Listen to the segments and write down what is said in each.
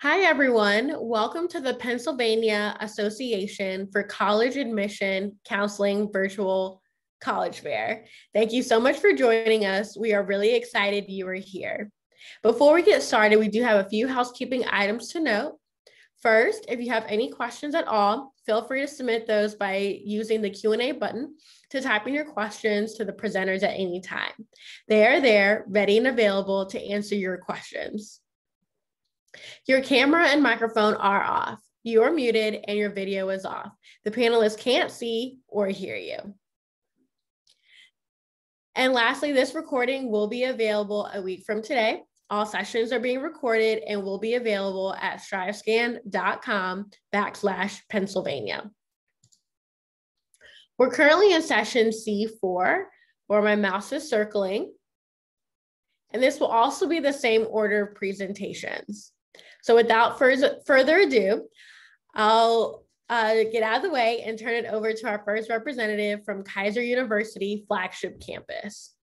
Hi, everyone. Welcome to the Pennsylvania Association for College Admission Counseling Virtual College Fair. Thank you so much for joining us. We are really excited you are here. Before we get started, we do have a few housekeeping items to note. First, if you have any questions at all, feel free to submit those by using the Q&A button to type in your questions to the presenters at any time. They are there, ready and available to answer your questions. Your camera and microphone are off. You are muted and your video is off. The panelists can't see or hear you. And lastly, this recording will be available a week from today. All sessions are being recorded and will be available at strivescan.com/Pennsylvania. We're currently in session C4, where my mouse is circling. And this will also be the same order of presentations. So without further ado, I'll get out of the way and turn it over to our first representative from Kaiser University Flagship campus.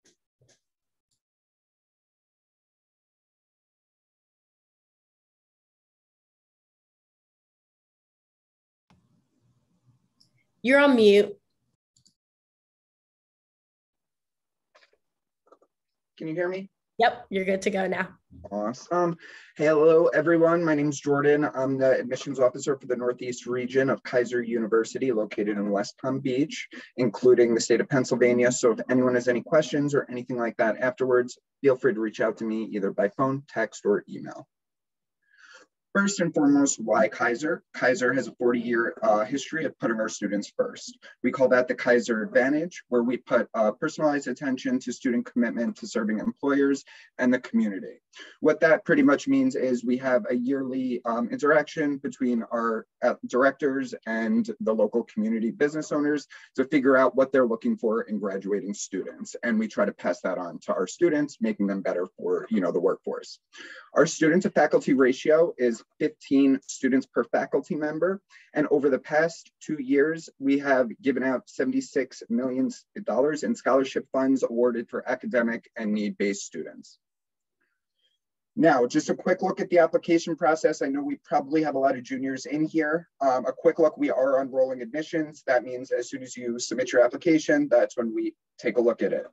You're on mute. Can you hear me? Yep, you're good to go now. Awesome. Hello, everyone. My name's Jordan. I'm the admissions officer for the Northeast region of Kaiser University, located in West Palm Beach, including the state of Pennsylvania. So if anyone has any questions or anything like that afterwards, feel free to reach out to me either by phone, text, or email. First and foremost, why Kaiser? Kaiser has a 40-year history of putting our students first. We call that the Kaiser Advantage, where we put personalized attention to student commitment to serving employers and the community. What that pretty much means is we have a yearly interaction between our directors and the local community business owners to figure out what they're looking for in graduating students. And we try to pass that on to our students, making them better for the workforce. Our student to faculty ratio is 15 students per faculty member. And over the past 2 years, we have given out $76 million in scholarship funds awarded for academic and need-based students. Now, just a quick look at the application process. I know we probably have a lot of juniors in here. A quick look, we are on rolling admissions. That means as soon as you submit your application, that's when we take a look at it.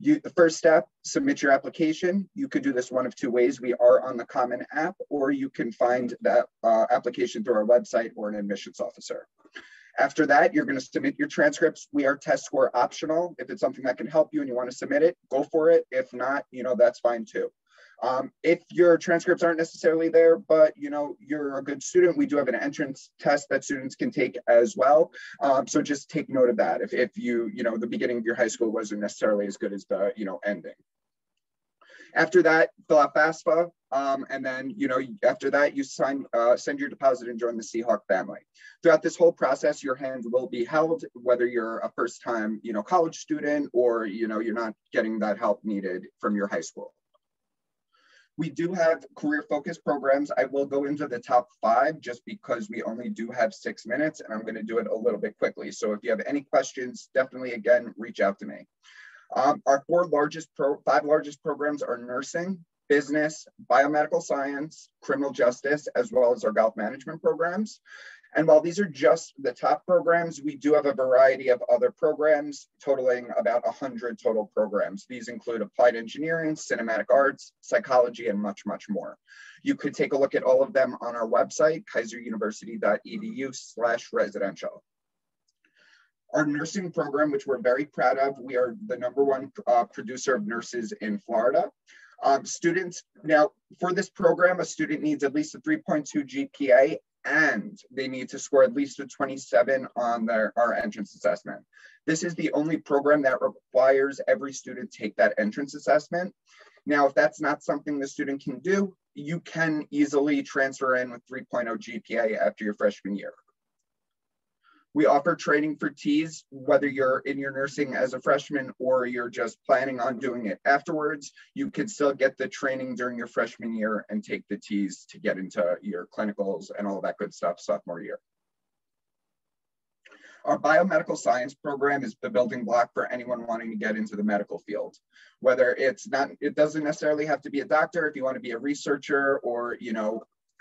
The first step, submit your application. You could do this one of two ways. We are on the Common App, or you can find that application through our website or an admissions officer. After that, you're going to submit your transcripts. We are test score optional. If it's something that can help you and you want to submit it, go for it. If not, that's fine too. If your transcripts aren't necessarily there, but you're a good student, we do have an entrance test that students can take as well. So just take note of that. If the beginning of your high school wasn't necessarily as good as the ending. After that, fill out FAFSA, and then after that you send your deposit and join the Seahawk family. Throughout this whole process, your hand will be held, whether you're a first-time college student or you're not getting that help needed from your high school. We do have career-focused programs. I will go into the top 5 just because we only do have 6 minutes, and I'm going to do it a little bit quickly. So if you have any questions, definitely, again, reach out to me. Our 5 largest programs are nursing, business, biomedical science, criminal justice, as well as our golf management programs. And while these are just the top programs, we do have a variety of other programs totaling about 100 total programs. These include applied engineering, cinematic arts, psychology, and much, much more. You could take a look at all of them on our website, kaiseruniversity.edu/residential. Our nursing program, which we're very proud of, we are the #1 producer of nurses in Florida. Students, now for this program, a student needs at least a 3.2 GPA and they need to score at least a 27 on our entrance assessment. This is the only program that requires every student take that entrance assessment. Now, if that's not something the student can do, you can easily transfer in with 3.0 GPA after your freshman year. We offer training for Ts, whether you're in your nursing as a freshman or you're just planning on doing it afterwards. You can still get the training during your freshman year and take the Ts to get into your clinicals and all that good stuff sophomore year. Our biomedical science program is the building block for anyone wanting to get into the medical field. Whether it doesn't necessarily have to be a doctor. If you want to be a researcher or,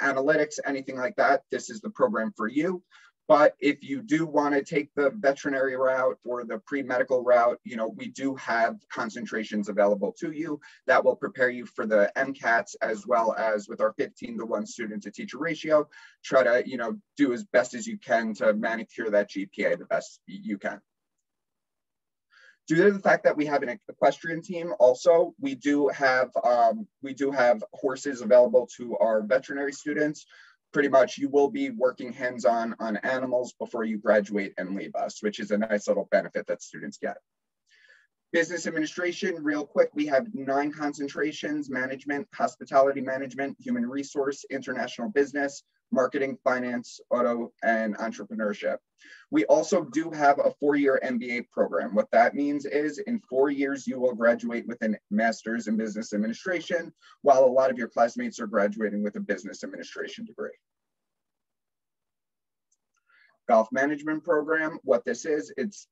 analytics, anything like that, this is the program for you. But if you do want to take the veterinary route or the pre-medical route, we do have concentrations available to you that will prepare you for the MCATs, as well as with our 15-to-1 student to teacher ratio, try to, do as best as you can to manicure that GPA the best you can. Due to the fact that we have an equestrian team, also we do have horses available to our veterinary students. Pretty much, you will be working hands-on on animals before you graduate and leave us, which is a nice little benefit that students get. Business administration, real quick, we have 9 concentrations: management, hospitality management, human resource, international business, marketing, finance, auto, and entrepreneurship. We also do have a 4-year MBA program. What that means is in 4 years, you will graduate with a master's in business administration, while a lot of your classmates are graduating with a business administration degree. Golf management program, what this is, it's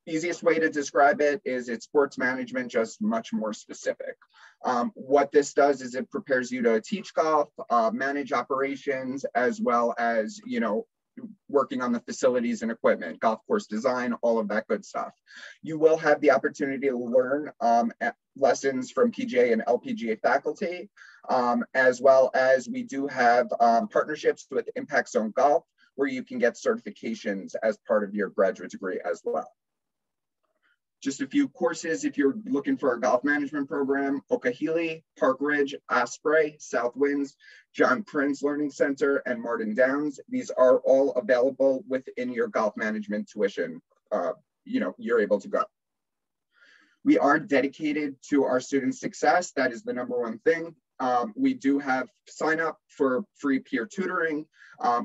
easiest way to describe it is it's sports management, just much more specific. What this does is it prepares you to teach golf, manage operations, as well as, working on the facilities and equipment, golf course design, all of that good stuff. You will have the opportunity to learn lessons from PGA and LPGA faculty, as well as we do have partnerships with Impact Zone Golf, where you can get certifications as part of your graduate degree as well. Just a few courses if you're looking for a golf management program: Okahili, Park Ridge, Osprey, South Winds, John Prince Learning Center, and Martin Downs. These are all available within your golf management tuition. You're able to go. We are dedicated to our student success. That is the #1 thing. We do have sign up for free peer tutoring.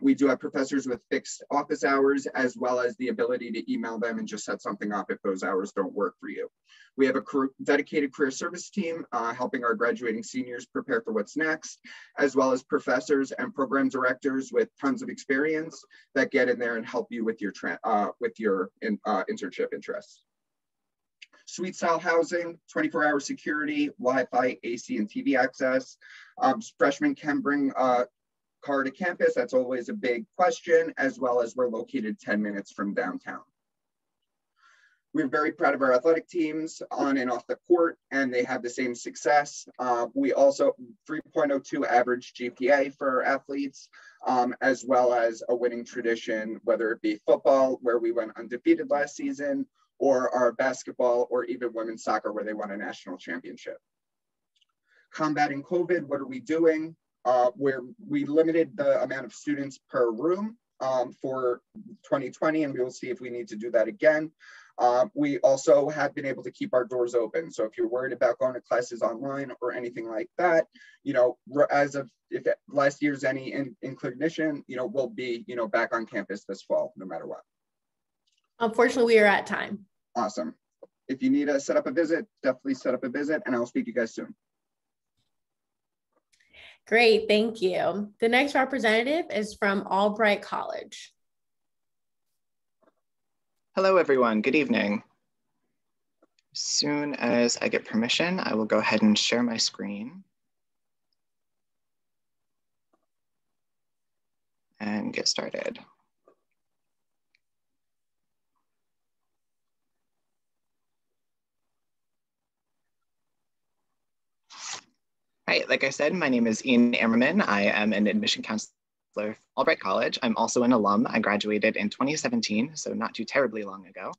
We do have professors with fixed office hours, as well as the ability to email them and just set something up if those hours don't work for you. We have a dedicated career service team helping our graduating seniors prepare for what's next, as well as professors and program directors with tons of experience that get in there and help you with your internship interests. Suite style housing, 24-hour security, Wi-Fi, AC, and TV access. Freshmen can bring a car to campus. That's always a big question, as well as we're located 10 minutes from downtown. We're very proud of our athletic teams on and off the court, and they have the same success. We also 3.02 average GPA for our athletes, as well as a winning tradition, whether it be football, where we went undefeated last season, or our basketball, or even women's soccer, where they won a national championship. Combating COVID, what are we doing? We limited the amount of students per room for 2020, and we will see if we need to do that again. We also have been able to keep our doors open. So if you're worried about going to classes online or anything like that, as of if last year's any inclination, we'll be, back on campus this fall, no matter what. Unfortunately, we are at time. Awesome. If you need to set up a visit, definitely set up a visit, and I'll speak to you guys soon. Great, thank you. The next representative is from Albright College. Hello, everyone. Good evening. As soon as I get permission, I will go ahead and share my screen and get started. Right, like I said, my name is Ian Ammerman. I am an admission counselor at Albright College. I'm also an alum. I graduated in 2017, so not too terribly long ago.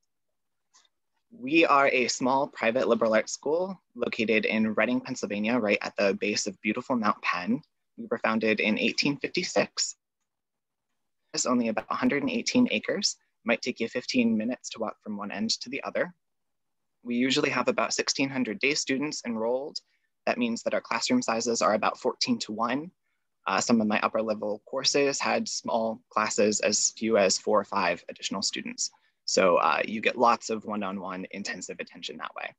We are a small private liberal arts school located in Reading, Pennsylvania, right at the base of beautiful Mount Penn. We were founded in 1856. It's only about 118 acres. Might take you 15 minutes to walk from one end to the other. We usually have about 1,600 day students enrolled. That means that our classroom sizes are about 14:1. Some of my upper level courses had small classes as few as 4 or 5 additional students. So you get lots of one-on-one intensive attention that way.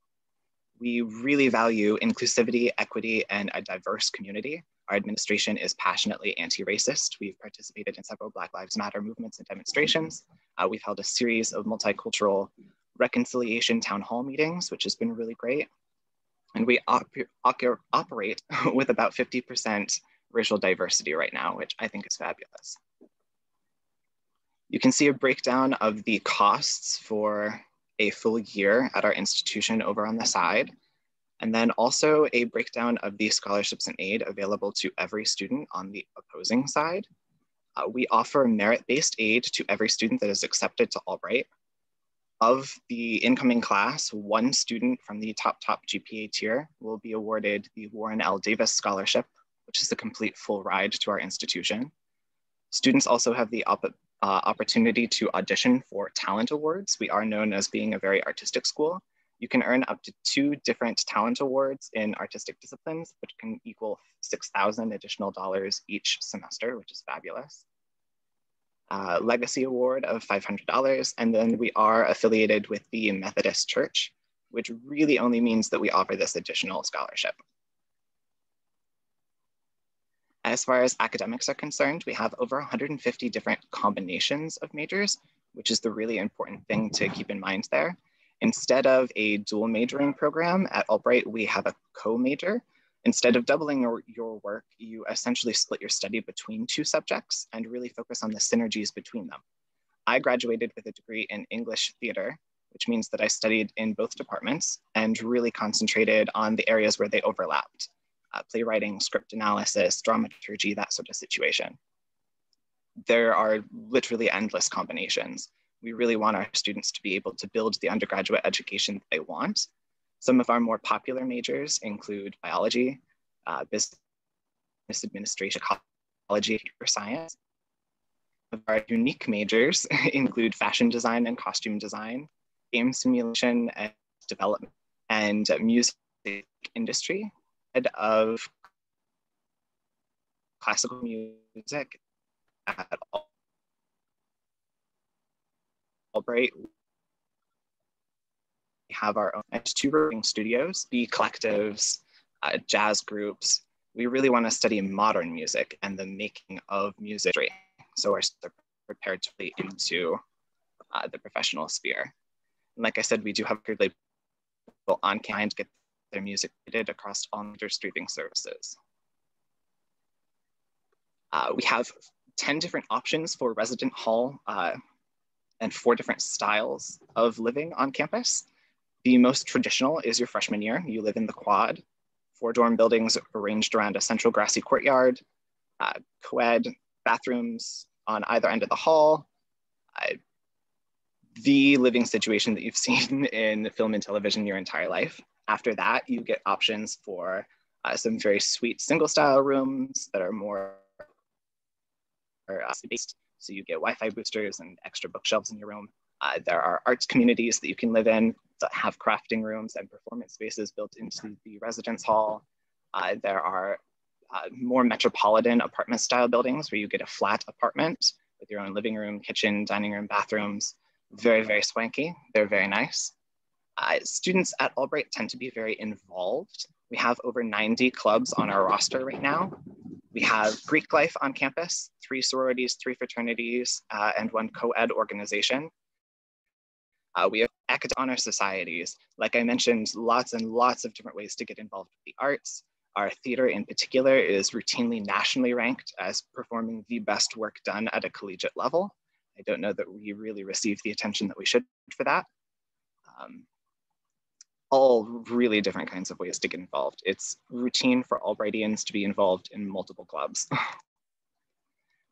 We really value inclusivity, equity, and a diverse community. Our administration is passionately anti-racist. We've participated in several Black Lives Matter movements and demonstrations. We've held a series of multicultural reconciliation town hall meetings, which has been really great. And we operate with about 50% racial diversity right now, which I think is fabulous. You can see a breakdown of the costs for a full year at our institution over on the side, and then also a breakdown of the scholarships and aid available to every student on the opposing side. We offer merit-based aid to every student that is accepted to Albright. Of the incoming class, one student from the top GPA tier will be awarded the Warren L. Davis Scholarship, which is the complete full ride to our institution. Students also have the opportunity to audition for talent awards. We are known as being a very artistic school. You can earn up to 2 different talent awards in artistic disciplines, which can equal $6,000 additional each semester, which is fabulous. Legacy award of $500. And then we are affiliated with the Methodist Church, which really only means that we offer this additional scholarship. As far as academics are concerned, we have over 150 different combinations of majors, which is the really important thing to keep in mind there. Instead of a dual majoring program at Albright, we have a co-major. Instead of doubling your work, you essentially split your study between 2 subjects and really focus on the synergies between them. I graduated with a degree in English theater, which means that I studied in both departments and really concentrated on the areas where they overlapped. Playwriting, script analysis, dramaturgy, that sort of situation. There are literally endless combinations. We really want our students to be able to build the undergraduate education that they want. Some of our more popular majors include biology, business administration, psychology, or science. Some of our unique majors include fashion design and costume design, game simulation and development, and music industry. Of classical music at Albright. We have our own 2 recording studios, the collectives, jazz groups. We really want to study modern music and the making of music. So we're prepared to lead into the professional sphere. And like I said, we do have a label on campus to get their music rated across all major streaming services. We have 10 different options for resident hall and 4 different styles of living on campus. The most traditional is your freshman year. You live in the quad, 4 dorm buildings arranged around a central grassy courtyard, co-ed bathrooms on either end of the hall, the living situation that you've seen in film and television your entire life. After that, you get options for some very sweet single style rooms that are more based. So you get Wi-Fi boosters and extra bookshelves in your room. There are arts communities that you can live in that have crafting rooms and performance spaces built into the residence hall. There are more metropolitan apartment style buildings where you get a flat apartment with your own living room, kitchen, dining room, bathrooms. Very, very swanky. They're very nice. Students at Albright tend to be very involved. We have over 90 clubs on our roster right now. We have Greek life on campus, 3 sororities, 3 fraternities, and 1 co-ed organization. We have academic honor societies. Like I mentioned, lots and lots of different ways to get involved with the arts. Our theater in particular is routinely nationally ranked as performing the best work done at a collegiate level. I don't know that we really receive the attention that we should for that. All really different kinds of ways to get involved. It's routine for Albrightians to be involved in multiple clubs.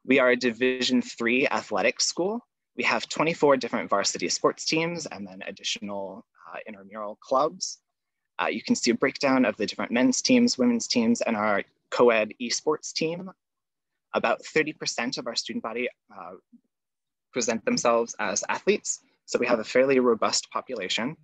We are a Division III athletics school. We have 24 different varsity sports teams and then additional intramural clubs. You can see a breakdown of the different men's teams, women's teams, and our co-ed esports team. About 30% of our student body present themselves as athletes. So we have a fairly robust population.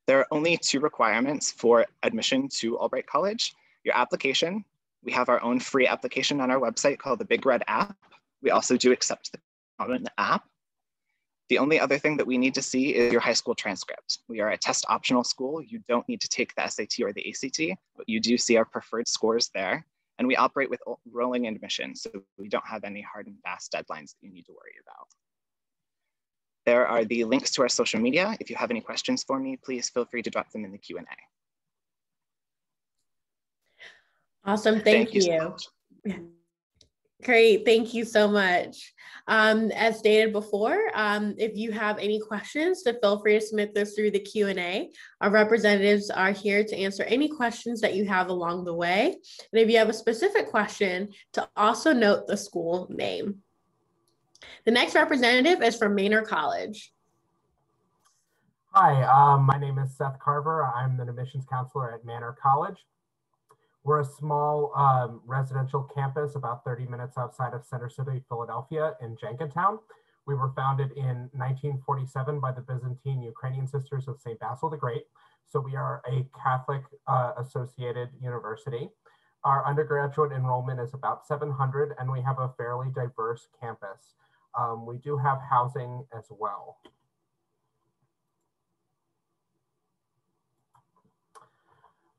There are only 2 requirements for admission to Albright College. Your application. We have our own free application on our website called the Big Red app. We also do accept the Common app. The only other thing that we need to see is your high school transcript. We are a test optional school. You don't need to take the SAT or the ACT, but you do see our preferred scores there. And we operate with rolling admission, so we don't have any hard and fast deadlines that you need to worry about. There are the links to our social media. If you have any questions for me, please feel free to drop them in the Q&A. Awesome. Thank you so you. much. Great. Thank you so much. As stated before, if you have any questions, so feel free to submit those through the Q&A. Our representatives are here to answer any questions that you have along the way. And if you have a specific question, to also note the school name. The next representative is from Manor College. Hi, my name is Seth Carver. I'm an admissions counselor at Manor College. We're a small residential campus about 30 minutes outside of Center City, Philadelphia in Jenkintown. We were founded in 1947 by the Byzantine Ukrainian Sisters of St. Basil the Great. So we are a Catholic associated university. Our undergraduate enrollment is about 700 and we have a fairly diverse campus. We do have housing as well.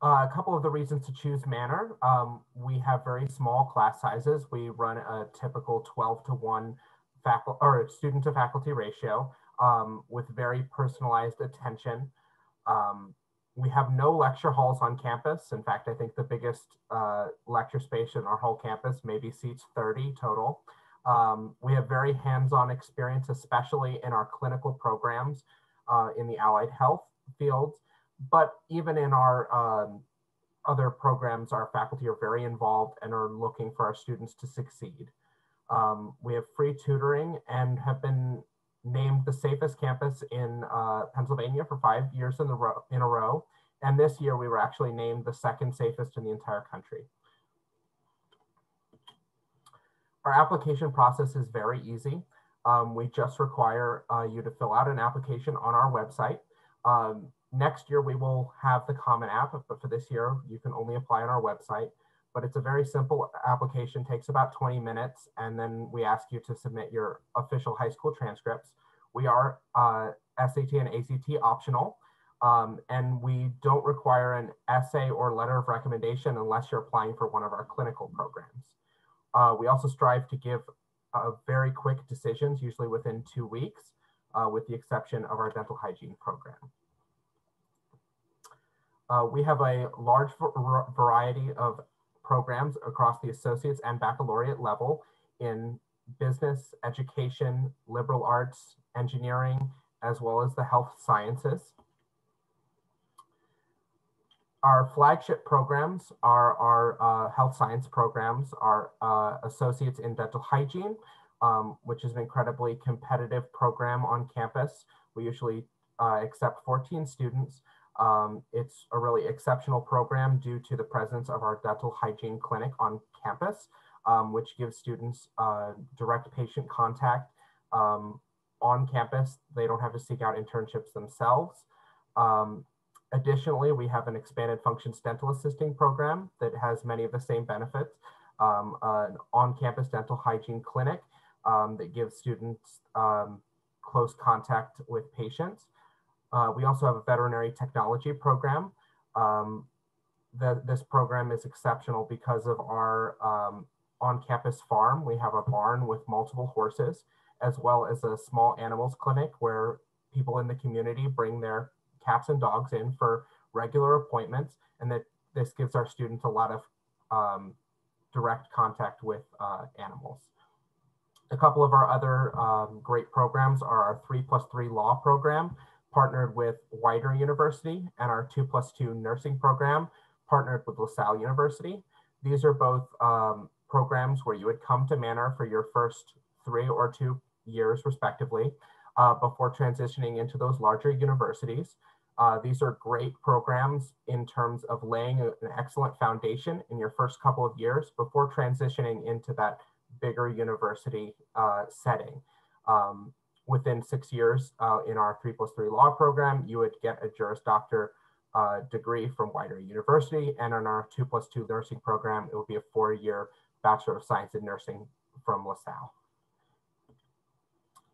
A couple of the reasons to choose Manor. We have very small class sizes. We run a typical 12-to-1 student to faculty ratio with very personalized attention. We have no lecture halls on campus. In fact, I think the biggest lecture space in our whole campus maybe seats 30 total. We have very hands-on experience, especially in our clinical programs in the allied health fields. But even in our other programs, our faculty are very involved and are looking for our students to succeed. We have free tutoring and have been named the safest campus in Pennsylvania for 5 years in a row. And this year we were actually named the second safest in the entire country. Our application process is very easy. We just require you to fill out an application on our website. Next year, we will have the Common App, but for this year, you can only apply on our website. But it's a very simple application, takes about 20 minutes, and then we ask you to submit your official high school transcripts. We are SAT and ACT optional, and we don't require an essay or letter of recommendation unless you're applying for one of our clinical programs. We also strive to give very quick decisions, usually within 2 weeks, with the exception of our dental hygiene program. We have a large variety of programs across the associate's and baccalaureate level in business, education, liberal arts, engineering, as well as the health sciences. Our flagship programs are our health science programs, our associates in dental hygiene, which is an incredibly competitive program on campus. We usually accept 14 students. It's a really exceptional program due to the presence of our dental hygiene clinic on campus, which gives students direct patient contact on campus. They don't have to seek out internships themselves. Additionally, we have an expanded functions dental assisting program that has many of the same benefits. An on-campus dental hygiene clinic that gives students close contact with patients. We also have a veterinary technology program. This program is exceptional because of our on-campus farm. We have a barn with multiple horses, as well as a small animals clinic where people in the community bring their cats and dogs in for regular appointments. And that this gives our students a lot of direct contact with animals. A couple of our other great programs are our 3+3 law program, partnered with Keiser University, and our 2+2 nursing program, partnered with LaSalle University. These are both programs where you would come to Manor for your first 3 or 2 years, respectively, before transitioning into those larger universities. These are great programs in terms of laying an excellent foundation in your first couple of years before transitioning into that bigger university setting. Within 6 years in our 3+3 law program, you would get a Juris Doctor degree from Keiser University, and in our 2+2 nursing program, it will be a 4-year Bachelor of Science in Nursing from LaSalle.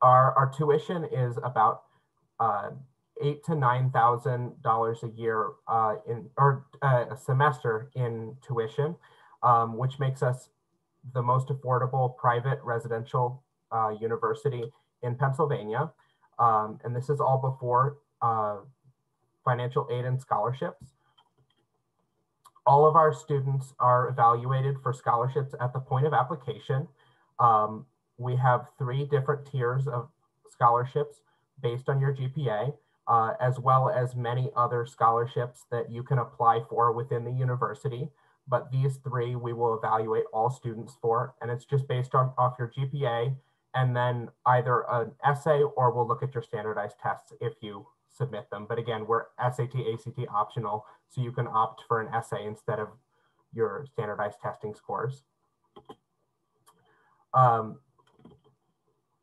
Our tuition is about $8,000 to $9,000 a year a semester in tuition, which makes us the most affordable private residential university in Pennsylvania. And this is all before financial aid and scholarships. All of our students are evaluated for scholarships at the point of application. We have 3 different tiers of scholarships based on your GPA, as well as many other scholarships that you can apply for within the university. But these 3 we will evaluate all students for, and it's just based off your GPA, and then either an essay or we'll look at your standardized tests if you submit them. But again, we're SAT, ACT optional, so you can opt for an essay instead of your standardized testing scores.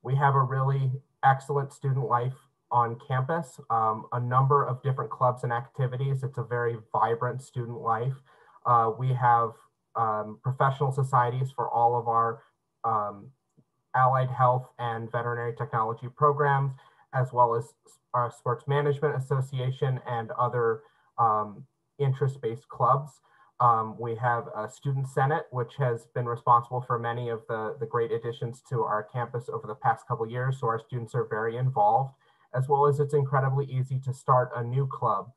We have a really excellent student life on campus, a number of different clubs and activities. It's a very vibrant student life. We have professional societies for all of our allied health and veterinary technology programs, as well as our sports management association and other interest-based clubs. We have a student senate, which has been responsible for many of the great additions to our campus over the past couple of years. So our students are very involved, as well as it's incredibly easy to start a new club.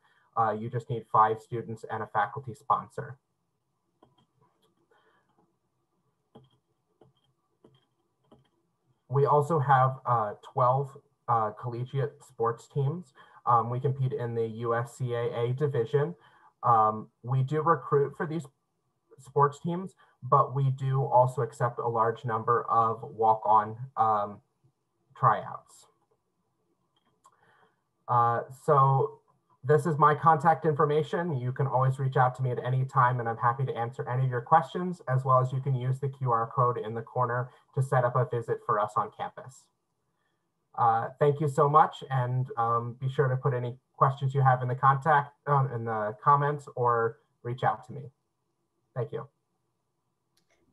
You just need 5 students and a faculty sponsor. We also have 12 collegiate sports teams. We compete in the USCAA division. We do recruit for these sports teams, but we do also accept a large number of walk-on tryouts. So this is my contact information. You can always reach out to me at any time, and I'm happy to answer any of your questions, as well as you can use the QR code in the corner to set up a visit for us on campus. Thank you so much, and be sure to put any questions you have in the in the comments, or reach out to me. Thank you.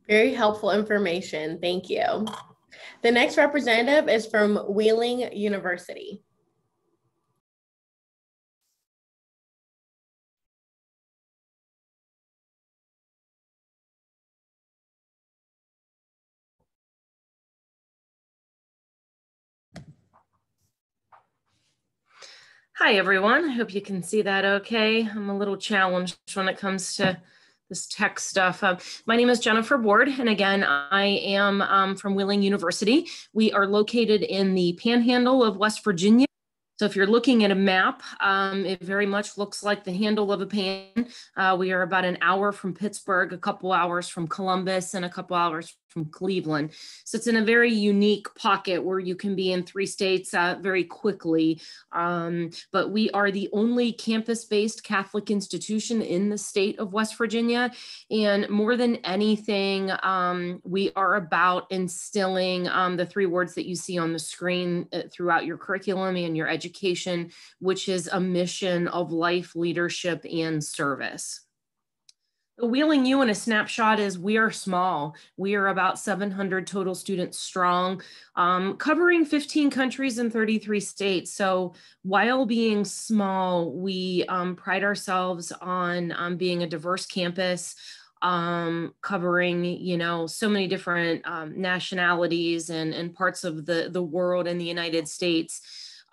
Very helpful information. Thank you. The next representative is from Wheeling University. Hi, everyone. I hope you can see that okay. I'm a little challenged when it comes to this tech stuff. My name is Jennifer Ward, and again, I am from Wheeling University. We are located in the panhandle of West Virginia. So if you're looking at a map, it very much looks like the handle of a pan. We are about an hour from Pittsburgh, a couple hours from Columbus, and a couple hours from Cleveland. So it's in a very unique pocket where you can be in 3 states very quickly. But we are the only campus-based Catholic institution in the state of West Virginia. And more than anything, we are about instilling the 3 words that you see on the screen throughout your curriculum and your education, which is a mission of life, leadership, and service. The Wheeling U in a snapshot is we are small. We are about 700 total students strong, covering 15 countries and 33 states. So while being small, we pride ourselves on being a diverse campus, covering, you know, so many different nationalities and parts of the world and the United States.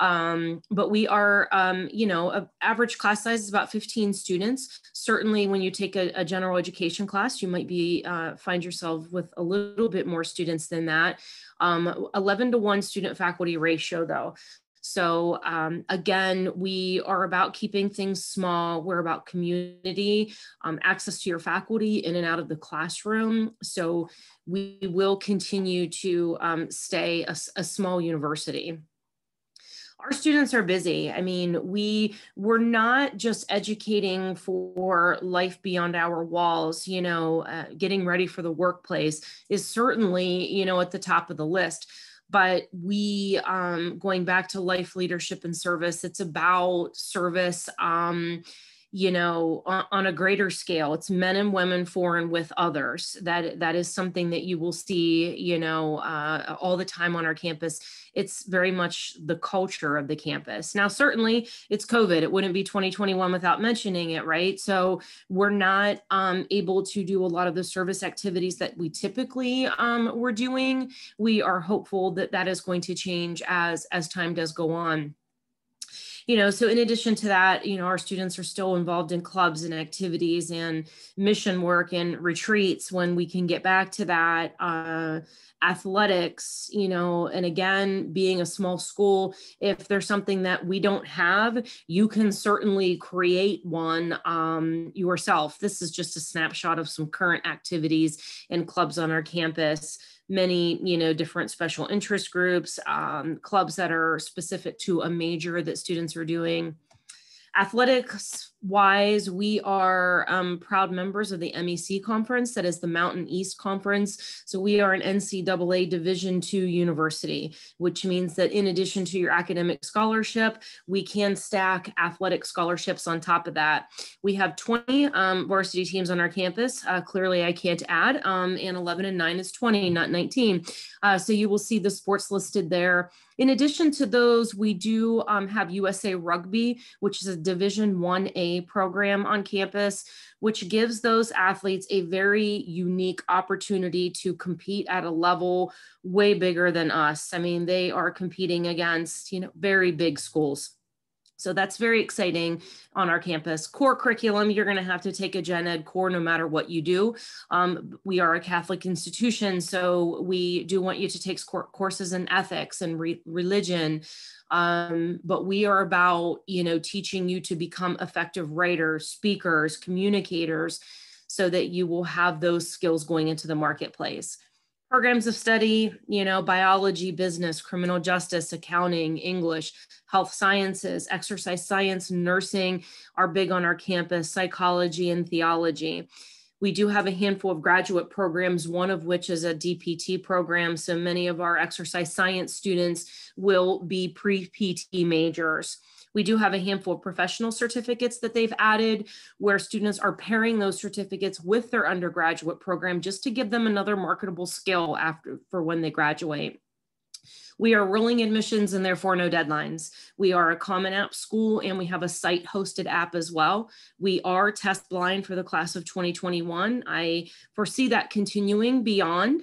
But we are, you know, an average class size is about 15 students. Certainly when you take a general education class, you might be, find yourself with a little bit more students than that. 11-to-1 student faculty ratio though. So again, we are about keeping things small. We're about community, access to your faculty in and out of the classroom. So we will continue to stay a small university. Our students are busy. I mean, we're not just educating for life beyond our walls, you know, getting ready for the workplace is certainly, you know, at the top of the list. But we, going back to life, leadership, and service, it's about service, you know, on a greater scale. It's men and women for and with others. That is something that you will see, you know, all the time on our campus. It's very much the culture of the campus. Now, certainly it's COVID. It wouldn't be 2021 without mentioning it, right? So we're not able to do a lot of the service activities that we typically were doing. We are hopeful that that is going to change as time does go on. So in addition to that, our students are still involved in clubs and activities and mission work and retreats when we can get back to that. Athletics, and again, being a small school, if there's something that we don't have, you can certainly create one yourself. This is just a snapshot of some current activities and clubs on our campus. Many, different special interest groups, clubs that are specific to a major that students are doing. Athletics wise, we are proud members of the MEC conference, that is the Mountain East Conference. So we are an NCAA Division II university, which means that in addition to your academic scholarship, we can stack athletic scholarships on top of that. We have 20 varsity teams on our campus. Clearly I can't add, and 11 and 9 is 20, not 19. So you will see the sports listed there. In addition to those, we do have USA Rugby, which is a Division 1A program on campus, which gives those athletes a very unique opportunity to compete at a level way bigger than us. I mean, they are competing against, very big schools. So that's very exciting on our campus. Core curriculum, you're going to have to take a gen ed core no matter what you do. We are a Catholic institution, so we do want you to take courses in ethics and religion. But we are about, teaching you to become effective writers, speakers, communicators, so that you will have those skills going into the marketplace. Programs of study, biology, business, criminal justice, accounting, English, health sciences, exercise science, nursing are big on our campus, psychology and theology. We do have a handful of graduate programs, one of which is a DPT program. So many of our exercise science students will be pre-PT majors. We do have a handful of professional certificates that they've added where students are pairing those certificates with their undergraduate program just to give them another marketable skill for when they graduate. We are rolling admissions and therefore no deadlines. We are a Common App school and we have a site hosted app as well. We are test blind for the class of 2021. I foresee that continuing beyond.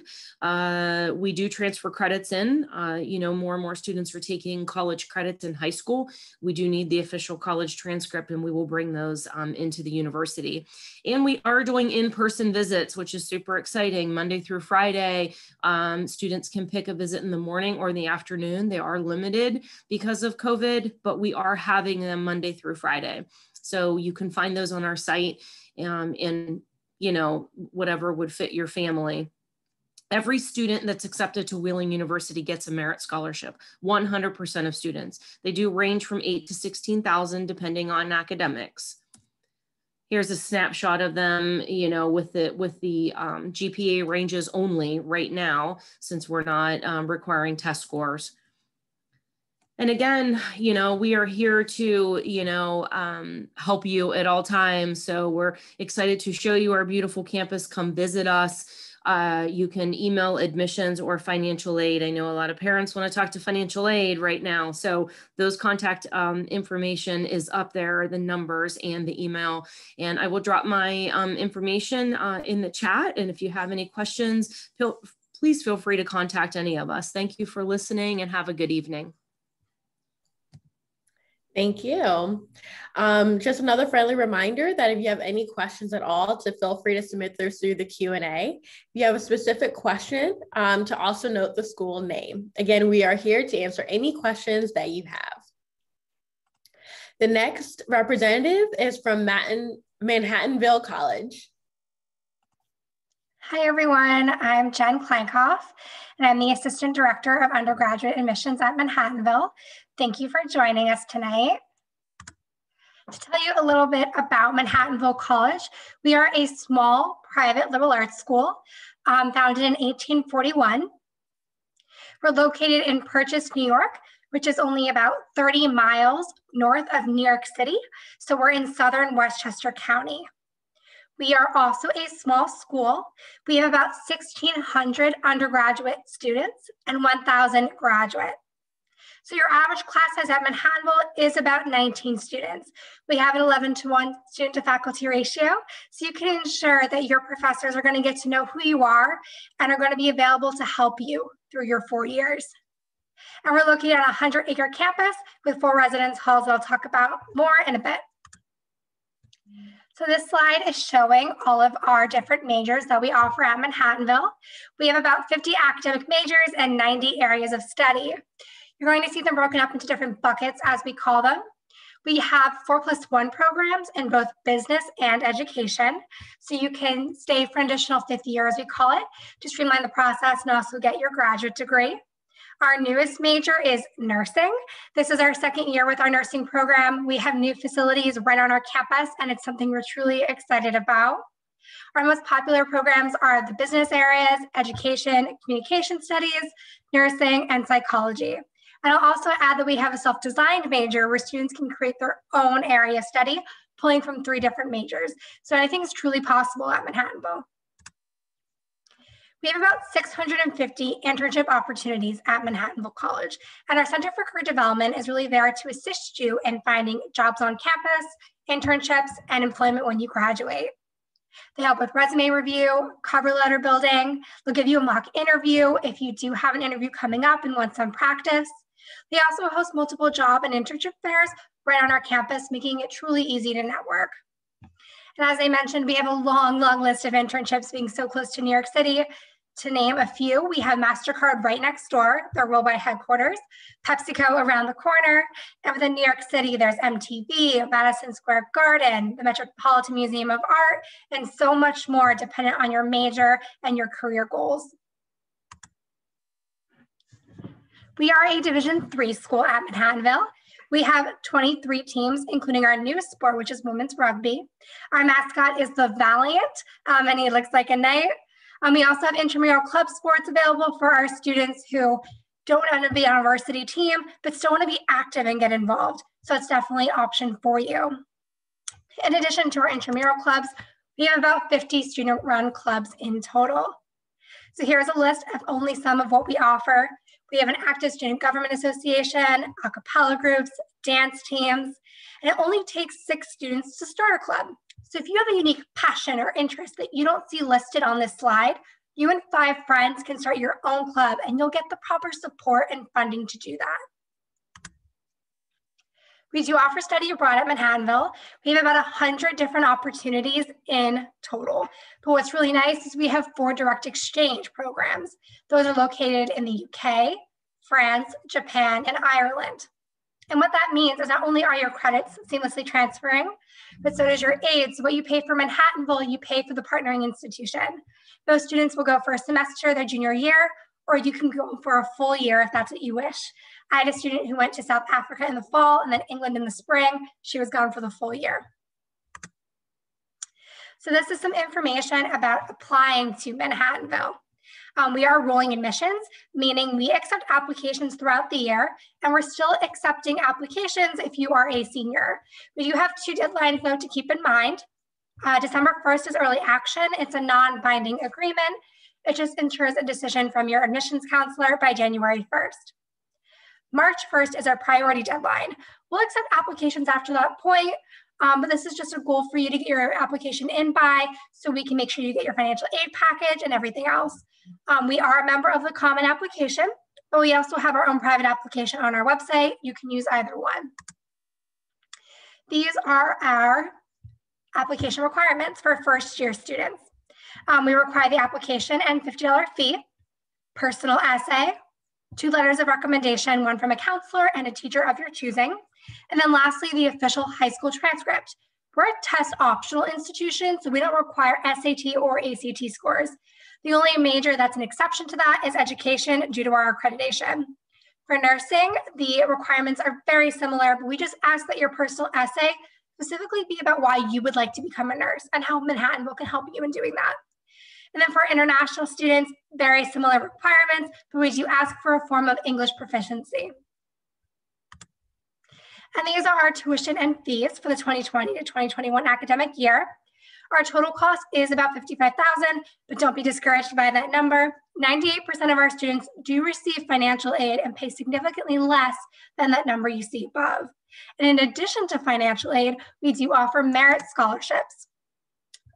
We do transfer credits in. More and more students are taking college credits in high school. We do need the official college transcript and we will bring those into the university. And we are doing in-person visits, which is super exciting. Monday through Friday, students can pick a visit in the morning or in the afternoon. They are limited because of COVID, but we are having them Monday through Friday. So you can find those on our site and whatever would fit your family. Every student that's accepted to Wheeling University gets a merit scholarship, 100% of students. They do range from 8,000 to 16,000 depending on academics. Here's a snapshot of them, with the GPA ranges only right now, since we're not requiring test scores. And again, we are here to, help you at all times. So we're excited to show you our beautiful campus. Come visit us. You can email admissions or financial aid. I know a lot of parents want to talk to financial aid right now. So those contact information is up there, the numbers and the email. And I will drop my information in the chat. And if you have any questions, please feel free to contact any of us. Thank you for listening and have a good evening. Thank you. Just another friendly reminder that if you have any questions at all, to feel free to submit those through the Q&A. If you have a specific question, to also note the school name. Again, we are here to answer any questions that you have. The next representative is from Manhattanville College. Hi, everyone. I'm Jen Kleinkoff, and I'm the Assistant Director of Undergraduate Admissions at Manhattanville. Thank you for joining us tonight. To tell you a little bit about Manhattanville College, we are a small private liberal arts school founded in 1841. We're located in Purchase, New York, which is only about 30 miles north of New York City. So we're in southern Westchester County. We are also a small school. We have about 1,600 undergraduate students and 1,000 graduate. So your average class size at Manhattanville is about 19 students. We have an 11-to-1 student to faculty ratio, so you can ensure that your professors are going to get to know who you are and are going to be available to help you through your 4 years. And we're located on a 100-acre campus with 4 residence halls that I'll talk about more in a bit. So this slide is showing all of our different majors that we offer at Manhattanville. We have about 50 academic majors and 90 areas of study. You're going to see them broken up into different buckets, as we call them. We have 4+1 programs in both business and education. So you can stay for an additional 5th year, as we call it, to streamline the process and also get your graduate degree. Our newest major is nursing. This is our 2nd year with our nursing program. We have new facilities right on our campus, and it's something we're truly excited about. Our most popular programs are the business areas, education, communication studies, nursing, and psychology. And I'll also add that we have a self-designed major where students can create their own area of study, pulling from 3 different majors. So I think it's truly possible at Manhattanville. We have about 650 internship opportunities at Manhattanville College, and our Center for Career Development is really there to assist you in finding jobs on campus, internships, and employment when you graduate. They help with resume review, cover letter building. They'll give you a mock interview if you do have an interview coming up and want some practice. They also host multiple job and internship fairs right on our campus, making it truly easy to network. And as I mentioned, we have a long list of internships being so close to New York City. To name a few, we have MasterCard right next door, their worldwide headquarters, PepsiCo around the corner, and within New York City, there's MTV, Madison Square Garden, the Metropolitan Museum of Art, and so much more dependent on your major and your career goals. We are a Division III school at Manhattanville. We have 23 teams, including our newest sport, which is women's rugby. Our mascot is the Valiant, and he looks like a knight. We also have intramural club sports available for our students who don't want to be on a varsity team, but still want to be active and get involved. So it's definitely an option for you. In addition to our intramural clubs, we have about 50 student-run clubs in total. So here's a list of only some of what we offer. We have an active student government association, a cappella groups, dance teams, and it only takes 6 students to start a club. So if you have a unique passion or interest that you don't see listed on this slide, you and 5 friends can start your own club and you'll get the proper support and funding to do that. We do offer study abroad at Manhattanville. We have about 100 different opportunities in total. But what's really nice is we have 4 direct exchange programs. Those are located in the UK, France, Japan, and Ireland. And what that means is not only are your credits seamlessly transferring, but so does your aid. So what you pay for Manhattanville, you pay for the partnering institution. Those students will go for a semester their junior year, or you can go for a full year if that's what you wish. I had a student who went to South Africa in the fall and then England in the spring. She was gone for the full year. So this is some information about applying to Manhattanville. We are rolling admissions, meaning we accept applications throughout the year, and we're still accepting applications if you are a senior. We do have 2 deadlines, though, to keep in mind. December 1st is early action. It's a non-binding agreement. It just ensures a decision from your admissions counselor by January 1st. March 1st is our priority deadline. We'll accept applications after that point, but this is just a goal for you to get your application in by, so we can make sure you get your financial aid package and everything else. We are a member of the Common Application, but we also have our own private application on our website. You can use either one. These are our application requirements for first-year students. We require the application and $50 fee, personal essay, 2 letters of recommendation, one from a counselor and a teacher of your choosing, and then lastly, the official high school transcript. We're a test optional institution, so we don't require SAT or ACT scores. The only major that's an exception to that is education due to our accreditation. For nursing, the requirements are very similar, but we just ask that your personal essay specifically be about why you would like to become a nurse and how Manhattanville can help you in doing that. And then for international students, very similar requirements, but we do ask for a form of English proficiency. And these are our tuition and fees for the 2020 to 2021 academic year. Our total cost is about $55,000, but don't be discouraged by that number. 98% of our students do receive financial aid and pay significantly less than that number you see above. And in addition to financial aid, we do offer merit scholarships.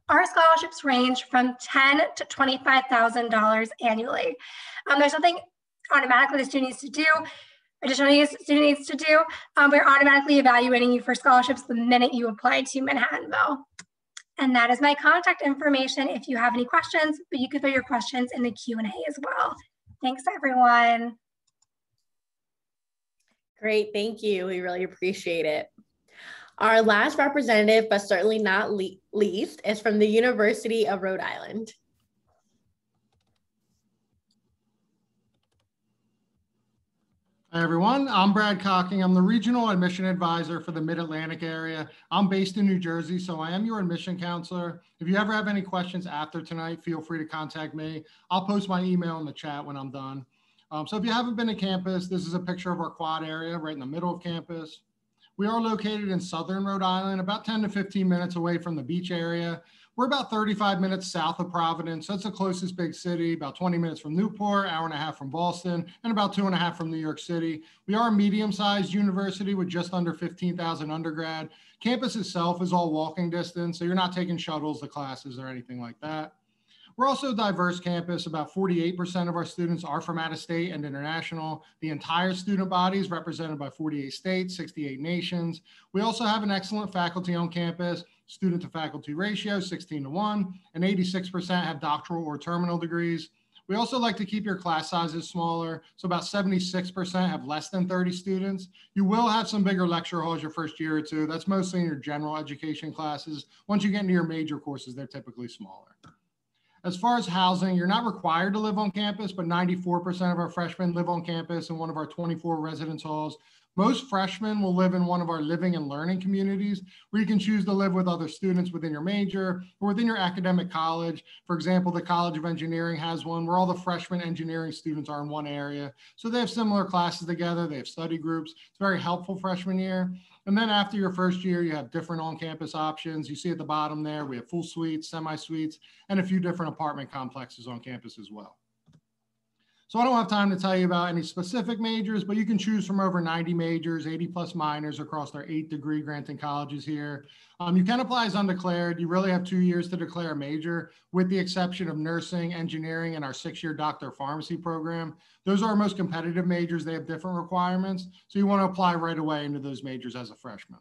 Our scholarships range from $10,000 to $25,000 annually. There's something automatically the student needs to do. Additionally, the student needs to do. We're automatically evaluating you for scholarships the minute you apply to Manhattanville. And that is my contact information if you have any questions, but you can put your questions in the Q&A as well. Thanks, everyone. Great, thank you. We really appreciate it. Our last representative, but certainly not least, is from the University of Rhode Island. Hi everyone, I'm Brad Cocking. I'm the Regional Admission Advisor for the Mid-Atlantic area. I'm based in New Jersey, so I am your admission counselor. If you ever have any questions after tonight, feel free to contact me. I'll post my email in the chat when I'm done. So if you haven't been to campus, this is a picture of our quad area right in the middle of campus. We are located in southern Rhode Island, about 10 to 15 minutes away from the beach area. We're about 35 minutes south of Providence. That's the closest big city, about 20 minutes from Newport, hour and a half from Boston, and about 2.5 from New York City. We are a medium-sized university with just under 15,000 undergrad. Campus itself is all walking distance, so you're not taking shuttles to classes or anything like that. We're also a diverse campus. About 48% of our students are from out of state and international. The entire student body is represented by 48 states, 68 nations. We also have an excellent faculty on campus. Student to faculty ratio, 16:1, and 86% have doctoral or terminal degrees. We also like to keep your class sizes smaller. So about 76% have less than 30 students. You will have some bigger lecture halls your first year or two. That's mostly in your general education classes. Once you get into your major courses, they're typically smaller. As far as housing, you're not required to live on campus, but 94% of our freshmen live on campus in one of our 24 residence halls. Most freshmen will live in one of our living and learning communities where you can choose to live with other students within your major or within your academic college. For example, the College of Engineering has one where all the freshman engineering students are in one area. So they have similar classes together. They have study groups. It's very helpful freshman year. And then after your first year, you have different on-campus options. You see at the bottom there, we have full suites, semi-suites, and a few different apartment complexes on campus as well. So I don't have time to tell you about any specific majors, but you can choose from over 90 majors, 80 plus minors across our 8 degree granting colleges here. You can apply as undeclared. You really have 2 years to declare a major, with the exception of nursing, engineering, and our 6-year doctor of pharmacy program. Those are our most competitive majors. They have different requirements. So you want to apply right away into those majors as a freshman.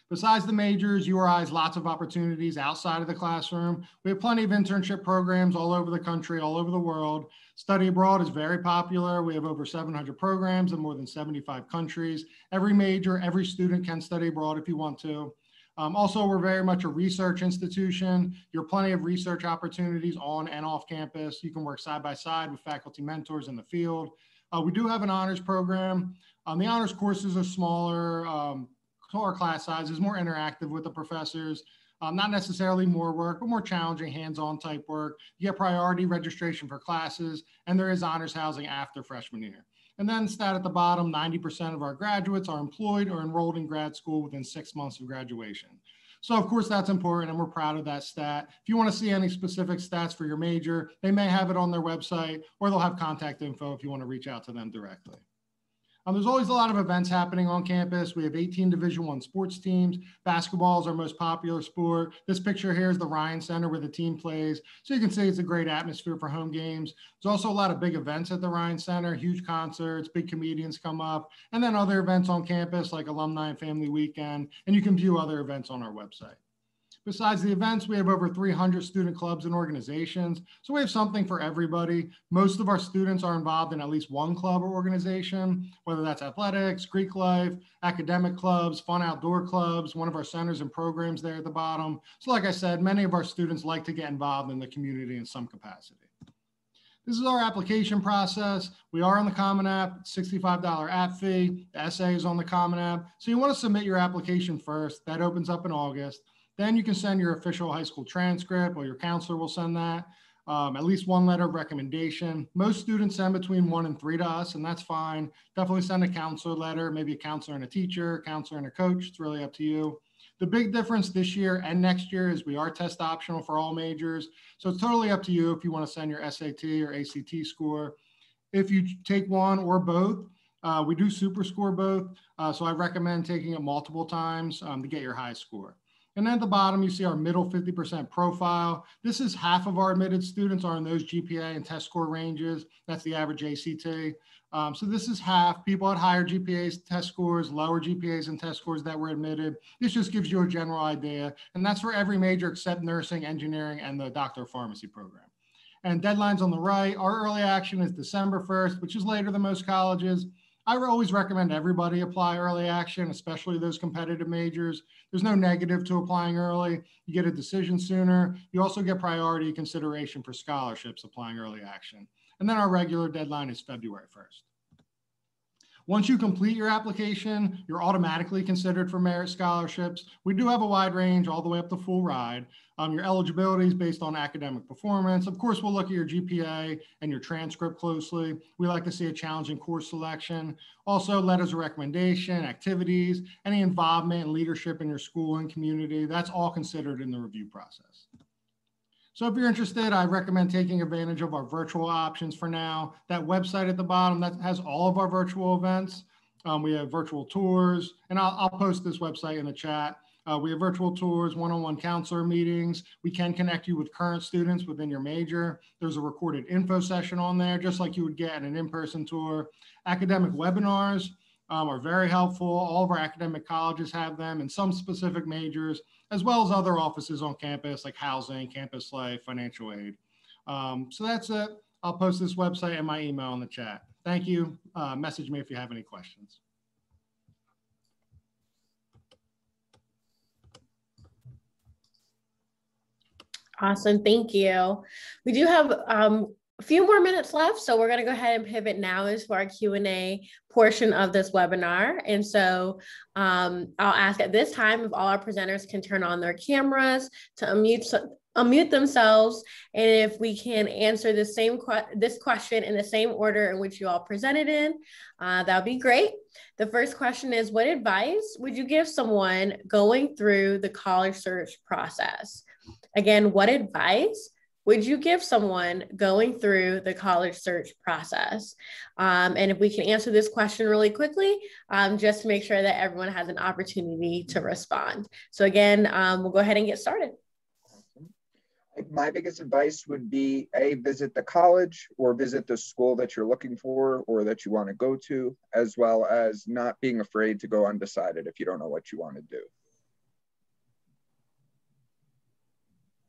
Besides the majors, URI has lots of opportunities outside of the classroom. We have plenty of internship programs all over the country, all over the world. Study abroad is very popular. We have over 700 programs in more than 75 countries. Every major, every student can study abroad if you want to. Also, we're very much a research institution. There are plenty of research opportunities on and off campus. You can work side by side with faculty mentors in the field. We do have an honors program. The honors courses are smaller. Our class size is more interactive with the professors, not necessarily more work, but more challenging hands-on type work. You get priority registration for classes, and there is honors housing after freshman year. And then stat at the bottom, 90% of our graduates are employed or enrolled in grad school within 6 months of graduation. So of course that's important, and we're proud of that stat. If you want to see any specific stats for your major, they may have it on their website, or they'll have contact info if you want to reach out to them directly. There's always a lot of events happening on campus. We have 18 Division I sports teams. Basketball is our most popular sport. This picture here is the Ryan Center where the team plays. So you can see it's a great atmosphere for home games. There's also a lot of big events at the Ryan Center, huge concerts, big comedians come up, and then other events on campus like Alumni and Family Weekend. And you can view other events on our website. Besides the events, we have over 300 student clubs and organizations. So we have something for everybody. Most of our students are involved in at least one club or organization, whether that's athletics, Greek life, academic clubs, fun outdoor clubs, one of our centers and programs there at the bottom. So like I said, many of our students like to get involved in the community in some capacity. This is our application process. We are on the Common App, $65 app fee. The essay is on the Common App. So you want to submit your application first. That opens up in August. Then you can send your official high school transcript, or your counselor will send that, at least one letter of recommendation. Most students send between 1 and 3 to us, and that's fine. Definitely send a counselor letter, maybe a counselor and a teacher, counselor and a coach. It's really up to you. The big difference this year and next year is we are test optional for all majors. So it's totally up to you if you want to send your SAT or ACT score. If you take one or both, we do super score both. So I recommend taking it multiple times to get your high score. And then at the bottom, you see our middle 50% profile. This is half of our admitted students are in those GPA and test score ranges. That's the average ACT. So this is half. People had higher GPAs, test scores, lower GPAs and test scores that were admitted. This just gives you a general idea. And that's for every major except nursing, engineering, and the doctor of pharmacy program. And deadlines on the right, our early action is December 1st, which is later than most colleges. I always recommend everybody apply early action, especially those competitive majors. There's no negative to applying early. You get a decision sooner. You also get priority consideration for scholarships applying early action. And then our regular deadline is February 1st. Once you complete your application, you're automatically considered for merit scholarships. We do have a wide range all the way up to full ride. Your eligibility is based on academic performance. Of course, we'll look at your GPA and your transcript closely. We like to see a challenging course selection. Also, letters of recommendation, activities, any involvement and leadership in your school and community. That's all considered in the review process. So if you're interested, I recommend taking advantage of our virtual options for now. That website at the bottom, that has all of our virtual events. We have virtual tours, and I'll post this website in the chat. We have virtual tours, one-on-one counselor meetings. We can connect you with current students within your major. There's a recorded info session on there, just like you would get in an in-person tour. Academic webinars are very helpful. All of our academic colleges have them, and some specific majors, as well as other offices on campus like housing, campus life, financial aid. So that's it. I'll post this website and my email in the chat. Thank you. Message me if you have any questions. Awesome, thank you. We do have a few more minutes left, so we're gonna go ahead and pivot now as for our Q&A portion of this webinar. And so I'll ask at this time if all our presenters can turn on their cameras to unmute themselves, and if we can answer this question in the same order in which you all presented in, that would be great. The first question is, what advice would you give someone going through the college search process? Again, what advice would you give someone going through the college search process? And if we can answer this question really quickly, just to make sure that everyone has an opportunity to respond. So again, we'll go ahead and get started. My biggest advice would be visit the college or visit the school that you're looking for or that you want to go to, as well as not being afraid to go undecided if you don't know what you want to do.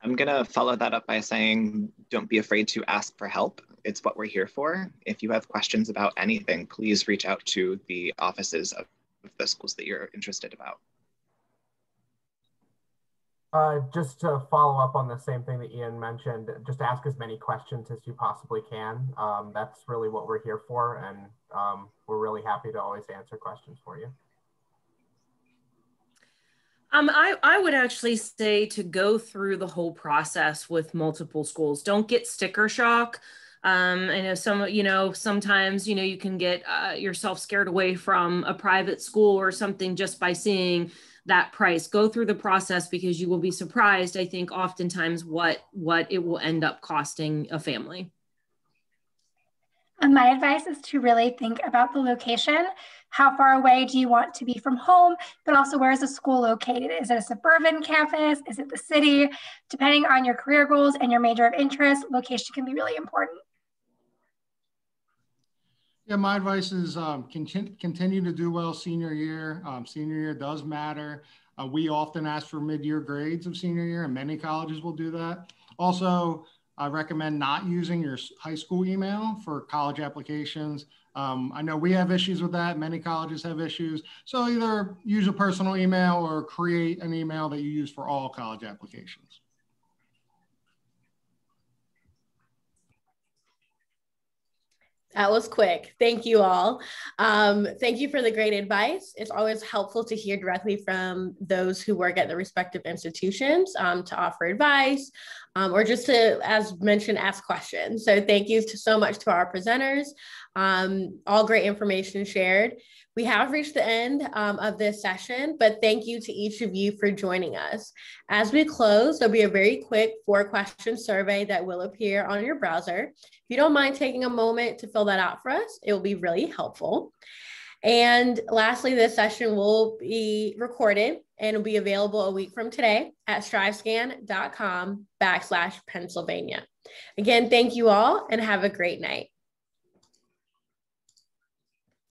I'm gonna follow that up by saying, don't be afraid to ask for help. It's what we're here for. If you have questions about anything, please reach out to the offices of the schools that you're interested about. Just to follow up on the same thing that Ian mentioned, just ask as many questions as you possibly can. That's really what we're here for, and we're really happy to always answer questions for you. I would actually say to go through the whole process with multiple schools. Don't get sticker shock. I know sometimes, you can get yourself scared away from a private school or something just by seeing that price. Go through the process because you will be surprised, I think, oftentimes what it will end up costing a family. My advice is to really think about the location. How far away do you want to be from home, but also where is the school located? Is it a suburban campus? Is it the city? Depending on your career goals and your major of interest, location can be really important. Yeah, my advice is continue to do well senior year. Senior year does matter. We often ask for mid-year grades of senior year, and many colleges will do that. Also, I recommend not using your high school email for college applications. I know we have issues with that. Many colleges have issues. So either use a personal email or create an email that you use for all college applications. That was quick. Thank you all. Thank you for the great advice. It's always helpful to hear directly from those who work at the respective institutions to offer advice or just to, as mentioned, ask questions. So thank you so much to our presenters. All great information shared. We have reached the end of this session, but thank you to each of you for joining us. As we close, there'll be a very quick 4-question survey that will appear on your browser. If you don't mind taking a moment to fill that out for us, it will be really helpful. And lastly, this session will be recorded and will be available a week from today at strivescan.com/Pennsylvania. Again, thank you all and have a great night.